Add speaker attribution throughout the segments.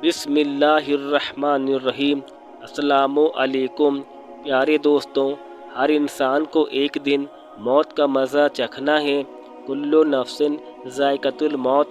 Speaker 1: بسم اللہ الرحمن الرحیم۔ السلام علیکم پیارے دوستوں، ہر انسان کو ایک دن موت کا مزہ چکھنا ہے۔ کل نفس ذائقۃ الموت۔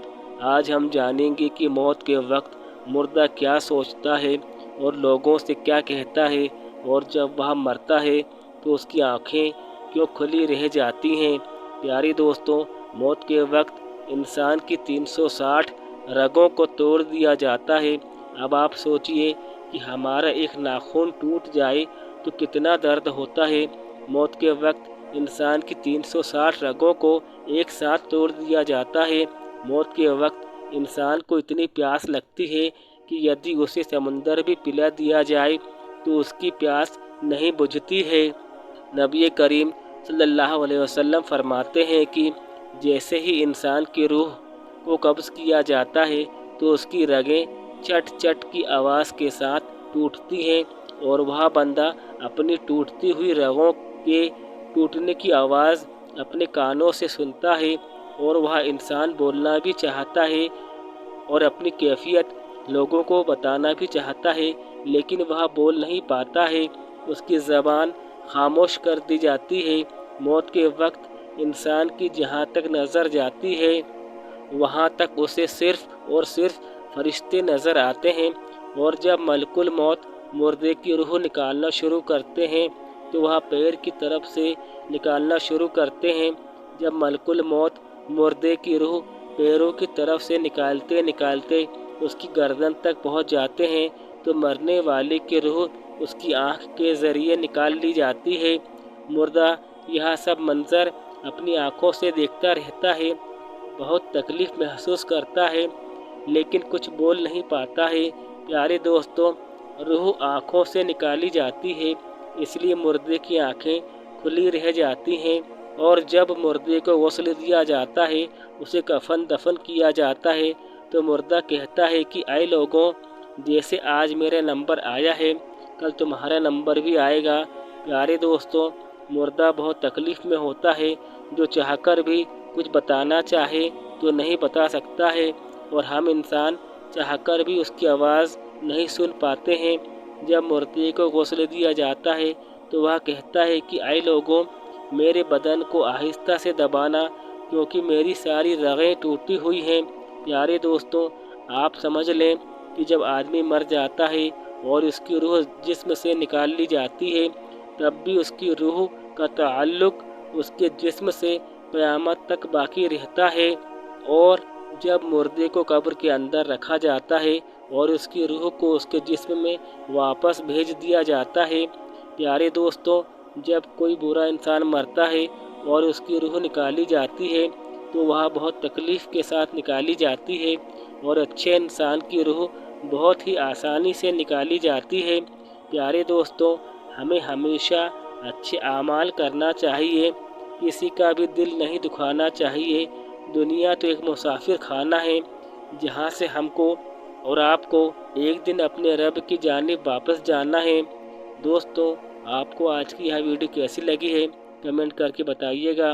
Speaker 1: آج ہم جانیں گے کہ موت کے وقت مردہ کیا سوچتا ہے اور لوگوں سے کیا کہتا ہے، اور جب وہ مرتا ہے تو اس کی آنکھیں کیوں کھلی رہ جاتی ہیں۔ پیارے دوستوں، موت کے وقت انسان کی 360 رگوں کو توڑ دیا جاتا ہے۔ اب آپ سوچئے کہ ہمارا ایک ناخن ٹوٹ جائے تو کتنا درد ہوتا ہے۔ موت کے وقت انسان کی 360 رگوں کو ایک ساتھ توڑ دیا جاتا ہے۔ موت کے وقت انسان کو اتنی پیاس لگتی ہے کہ یدی اسے سمندر بھی پلا دیا جائے تو اس کی پیاس نہیں بجھتی ہے۔ نبی کریم صلی اللہ علیہ وسلم فرماتے ہیں کہ جیسے ہی انسان کی روح کو قبض کیا جاتا ہے تو اس کی رگیں چٹ چٹ کی آواز کے ساتھ ٹوٹتی ہیں، اور وہ بندہ اپنی ٹوٹتی ہوئی رگوں کے ٹوٹنے کی آواز اپنے کانوں سے سنتا ہے، اور وہ انسان بولنا بھی چاہتا ہے اور اپنی کیفیت لوگوں کو بتانا بھی چاہتا ہے، لیکن وہ بول نہیں پاتا ہے۔ اس کی زبان خاموش کر دی جاتی ہے۔ موت کے وقت انسان کی جہاں تک نظر جاتی ہے وہاں تک اسے صرف اور صرف فرشتے نظر آتے ہیں، اور جب ملک الموت مردے کی روح نکالنا شروع کرتے ہیں تو وہ پیر کی طرف سے نکالنا شروع کرتے ہیں۔ جب ملک الموت مردے کی روح پیروں کی طرف سے نکالتے نکالتے اس کی گردن تک پہنچ جاتے ہیں تو مرنے والے کی روح اس کی آنکھ کے ذریعے نکال لی جاتی ہے۔ مردہ یہ سب منظر اپنی آنکھوں سے دیکھتا رہتا ہے، بہت تکلیف محسوس کرتا ہے، لیکن کچھ بول نہیں پاتا ہے۔ پیارے دوستوں، روح آنکھوں سے نکالی جاتی ہے، اس لیے مردے کی آنکھیں کھلی رہ جاتی ہیں، اور جب مردے کو غسل دیا جاتا ہے، اسے کفن دفن کیا جاتا ہے تو مردہ کہتا ہے کہ اے لوگوں، جیسے آج میرا نمبر آیا ہے کل تمہارا نمبر بھی آئے گا۔ پیارے دوستوں، مردہ بہت تکلیف میں ہوتا ہے، جو چاہ کر بھی کچھ بتانا چاہے تو نہیں بتا سکتا ہے، اور ہم انسان چاہ کر بھی اس کی آواز نہیں سن پاتے ہیں۔ جب مردے کو غسل دیا جاتا ہے تو وہ کہتا ہے کہ اے لوگوں، میرے بدن کو آہستہ سے دبانا کیونکہ میری ساری رگیں ٹوٹی ہوئی ہیں۔ پیارے دوستوں، آپ سمجھ لیں کہ جب آدمی مر جاتا ہے اور اس کی روح جسم سے نکال لی جاتی ہے، تب بھی اس کی روح کا تعلق اس کے جسم سے قیامت تک باقی رہتا ہے، اور جب مردے کو قبر کے اندر رکھا جاتا ہے اور اس کی روح کو اس کے جسم میں واپس بھیج دیا جاتا ہے۔ پیارے دوستوں، جب کوئی برا انسان مرتا ہے اور اس کی روح نکالی جاتی ہے تو وہ بہت تکلیف کے ساتھ نکالی جاتی ہے، اور اچھے انسان کی روح بہت ہی آسانی سے نکالی جاتی ہے۔ پیارے دوستوں، ہمیں ہمیشہ اچھے اعمال کرنا چاہیے، کسی کا بھی دل نہیں دکھانا چاہیے۔ دنیا تو ایک مسافر خانہ ہے جہاں سے ہم کو اور آپ کو ایک دن اپنے رب کی جانب واپس جانا ہے۔ دوستوں، آپ کو آج کی یہ ویڈیو کیسی لگی ہے کمنٹ کر کے بتائیے گا۔